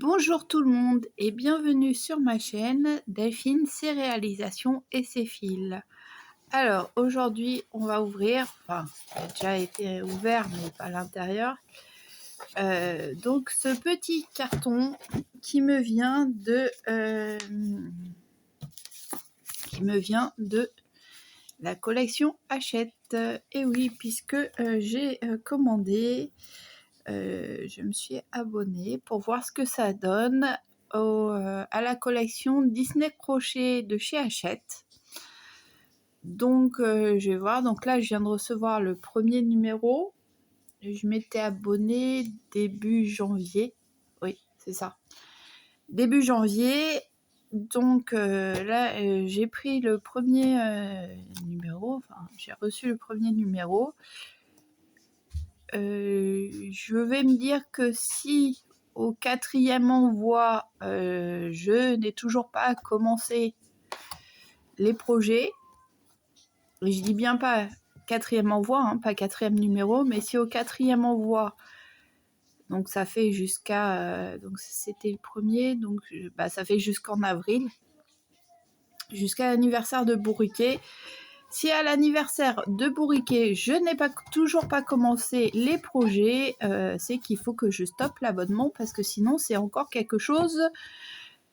Bonjour tout le monde et bienvenue sur ma chaîne Delphine, ses réalisations et ses fils. Alors aujourd'hui on va ouvrir, enfin il a déjà été ouvert mais pas à l'intérieur, donc ce petit carton qui me vient de la collection Hachette. Et oui, puisque j'ai commandé, je me suis abonnée pour voir ce que ça donne à la collection Disney Crochet de chez Hachette. Donc je vais voir, donc là je viens de recevoir le premier numéro. Je m'étais abonnée début janvier, oui c'est ça, début janvier. Donc là j'ai pris le premier numéro, enfin j'ai reçu le premier numéro. Je vais me dire que si au 4e envoi je n'ai toujours pas commencé les projets, et je dis bien pas 4e envoi, hein, pas 4e numéro, mais si au 4e envoi, donc ça fait jusqu'à, donc c'était le premier, donc ça fait jusqu'en avril, jusqu'à l'anniversaire de Bourriquet. Si à l'anniversaire de Bourriquet, je n'ai toujours pas commencé les projets, c'est qu'il faut que je stoppe l'abonnement parce que sinon c'est encore quelque chose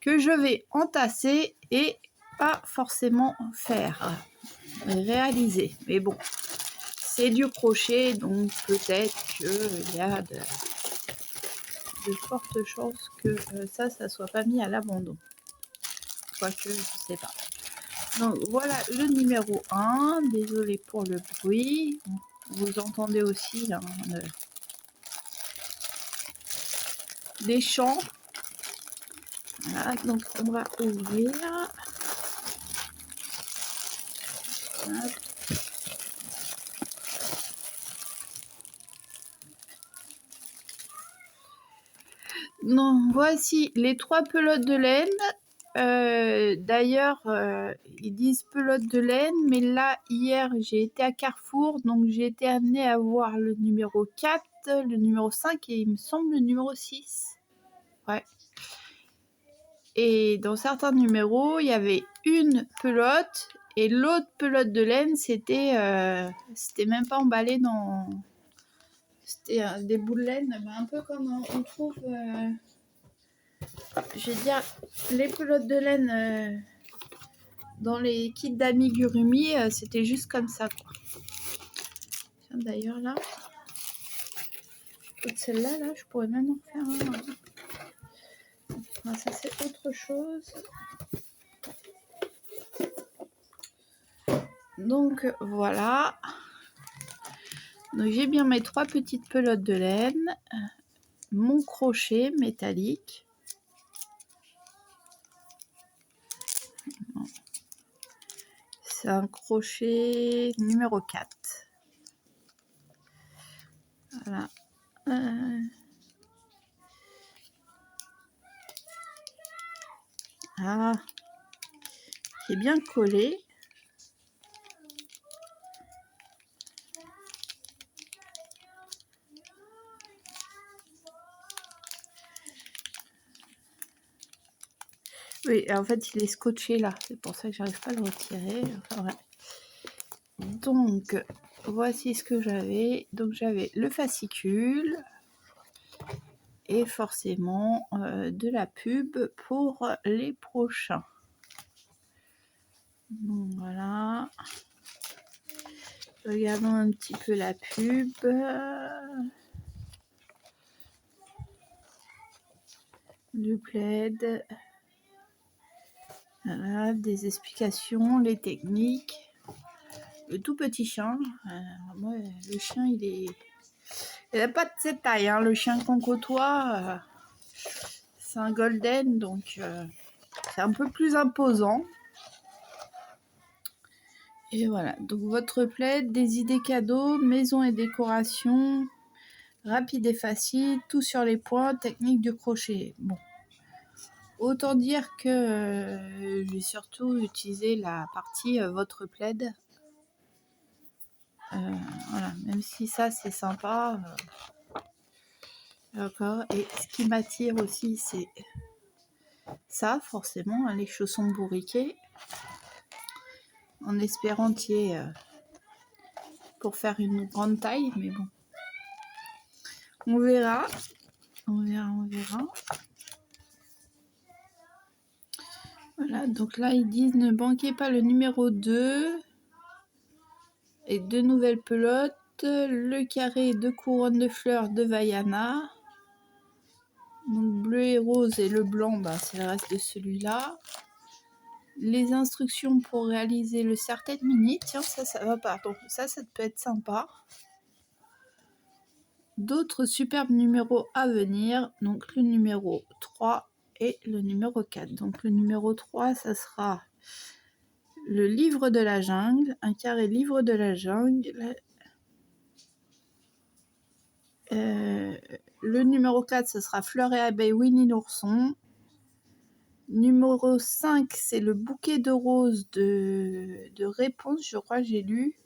que je vais entasser et pas forcément réaliser. Mais bon, c'est du crochet, donc peut-être qu'il y a de fortes chances que ça soit pas mis à l'abandon. Quoique, je sais pas. Donc voilà le numéro 1, désolé pour le bruit, vous entendez aussi hein, des chants. Voilà, donc on va ouvrir. Hop. Donc voici les 3 pelotes de laine. D'ailleurs, ils disent pelote de laine, mais là, hier, j'ai été à Carrefour, donc j'ai été amenée à voir le numéro 4, le numéro 5 et il me semble le numéro 6. Ouais. Et dans certains numéros, il y avait une pelote et l'autre pelote de laine, c'était même pas emballé dans... C'était des bouts de laine, un peu comme on trouve... je vais dire, les pelotes de laine dans les kits d'amigurumi, c'était juste comme ça, quoi. Tiens, d'ailleurs, là, celle-là, là, je pourrais même en faire un. Ah, ça, c'est autre chose. Donc, voilà. Donc, j'ai bien mes 3 petites pelotes de laine, mon crochet métallique. C'est un crochet numéro 4. Voilà. Ah, qui est bien collé. Oui, en fait, il est scotché là. C'est pour ça que j'arrive pas à le retirer. Enfin, ouais. Donc, voici ce que j'avais. Donc, j'avais le fascicule et forcément de la pub pour les prochains. Donc, voilà. Regardons un petit peu la pub. Du plaid. Voilà, des explications, les techniques. Le tout petit chien. Moi, le chien, il n'a pas de cette taille. Hein. Le chien qu'on côtoie, c'est un golden, donc c'est un peu plus imposant. Et voilà, donc votre plaid, des idées cadeaux, maison et décoration, rapide et facile, tout sur les points, technique de crochet. Bon, autant dire que j'ai surtout utilisé la partie votre plaid. Voilà, même si ça c'est sympa, D'accord. Et ce qui m'attire aussi, c'est ça, forcément, hein, les chaussons bourriquets. En espérant qu'il y ait pour faire une grande taille, mais bon. On verra. On verra. Voilà, donc là, ils disent ne manquez pas le numéro 2 et 2 nouvelles pelotes, le carré et 2 couronnes de fleurs de Vaiana. Donc bleu et rose et le blanc, bah, c'est le reste de celui-là. Les instructions pour réaliser le serre-tête mini. Tiens, ça va pas. Donc ça peut être sympa. D'autres superbes numéros à venir. Donc le numéro 3 et le numéro 4. Donc le numéro 3, ça sera le livre de la jungle. Un carré livre de la jungle. Le numéro 4, ce sera Fleur et abeille Winnie l'ourson. Numéro 5, c'est le bouquet de roses de réponse, je crois, j'ai lu.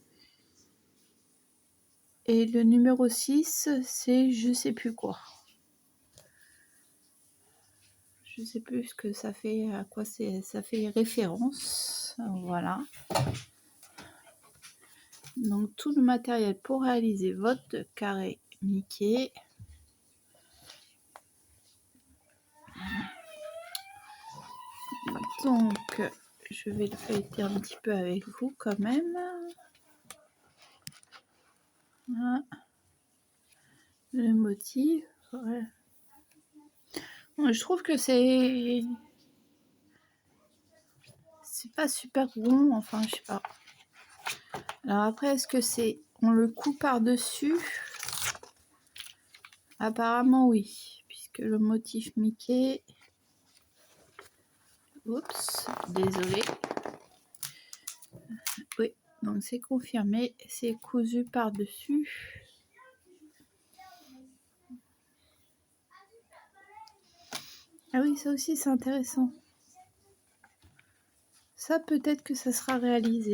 Et le numéro 6, c'est je sais plus quoi. Je sais plus ce que ça fait, à quoi ça fait référence. Voilà. Donc tout le matériel pour réaliser votre carré Mickey. Donc je vais le feuilleter un petit peu avec vous quand même. Voilà. Le motif. Ouais. Je trouve que c'est pas super rond, enfin je sais pas. Alors après, est-ce que c'est on le coupe par-dessus? Apparemment oui, puisque le motif Mickey. Oups, désolé. Oui, donc c'est confirmé, c'est cousu par-dessus. Ah oui, ça aussi c'est intéressant. Ça peut-être que ça sera réalisé.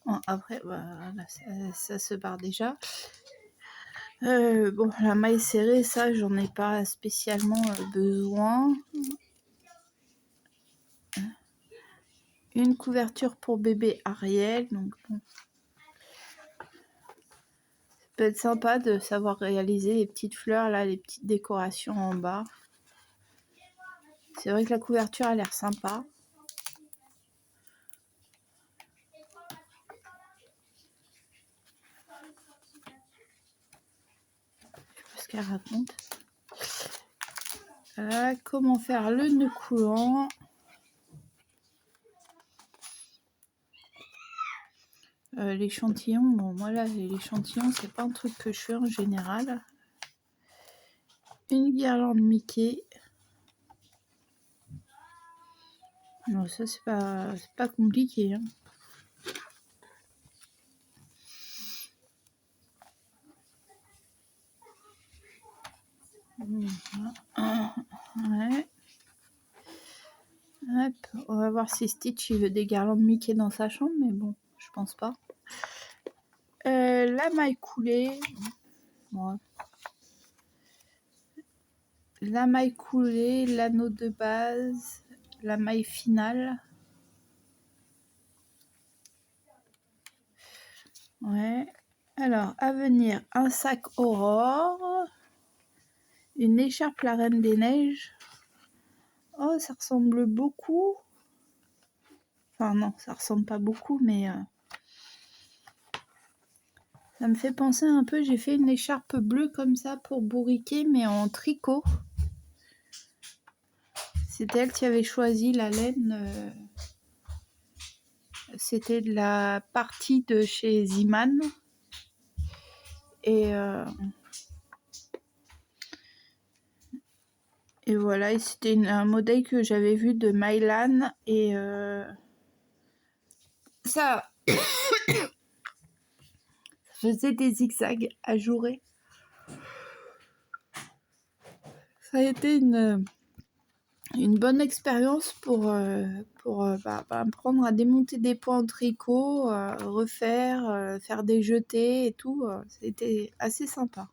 Bon, après, voilà, ça se barre déjà. Bon, la maille serrée, ça, j'en ai pas spécialement besoin. Une couverture pour bébé Ariel, donc bon. Ça peut être sympa de savoir réaliser les petites fleurs, là, les petites décorations en bas. C'est vrai que la couverture a l'air sympa. Ce qu'elle raconte. Comment faire le nœud coulant. L'échantillon, bon moi là l'échantillon c'est pas un truc que je fais en général. Une guirlande Mickey. Non, ça c'est pas compliqué. Hein. Ouais. Hop, on va voir si Stitch il veut des guirlandes Mickey dans sa chambre, mais bon, je pense pas. La maille coulée. Ouais. La maille coulée, l'anneau de base, la maille finale. Ouais. Alors, à venir, un sac Aurore, une écharpe la Reine des Neiges. Oh, ça ressemble beaucoup. Enfin non, ça ressemble pas beaucoup, mais ça me fait penser un peu. J'ai fait une écharpe bleue comme ça pour bourriquer, mais en tricot. C'était elle qui avait choisi la laine. C'était de la partie de chez Ziman. Et voilà, et c'était un modèle que j'avais vu de Mylan. Et ça faisait des zigzags ajourés. Ça a été une bonne expérience pour apprendre à démonter des points en tricot, refaire, faire des jetés et tout. C'était assez sympa.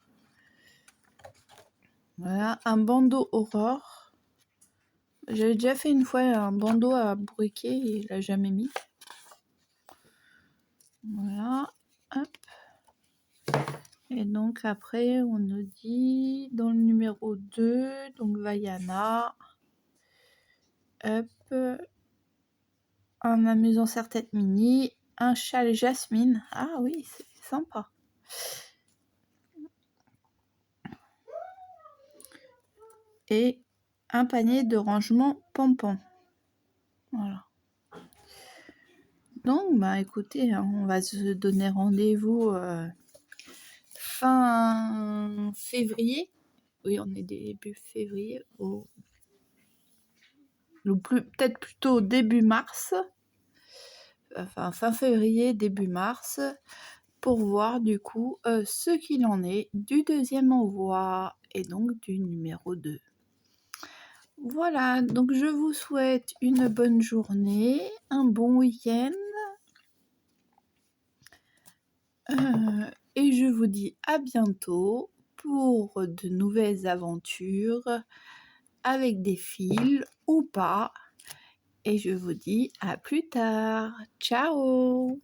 Voilà, un bandeau Aurore. J'avais déjà fait une fois un bandeau à briquet et il l'a jamais mis. Voilà, hop. Et donc après, on nous dit dans le numéro 2, donc Vaiana, hop, un amusant serre-tête mini, un châle jasmine. Ah oui, c'est sympa. Et un panier de rangement pompon. Voilà. Donc, bah écoutez, on va se donner rendez-vous fin février. Oui, on est début février. Peut-être plutôt début mars. Enfin, fin février, début mars. Pour voir du coup ce qu'il en est du deuxième envoi et donc du numéro 2. Voilà, donc je vous souhaite une bonne journée, un bon week-end. Et je vous dis à bientôt pour de nouvelles aventures avec des fils ou pas. Et je vous dis à plus tard. Ciao!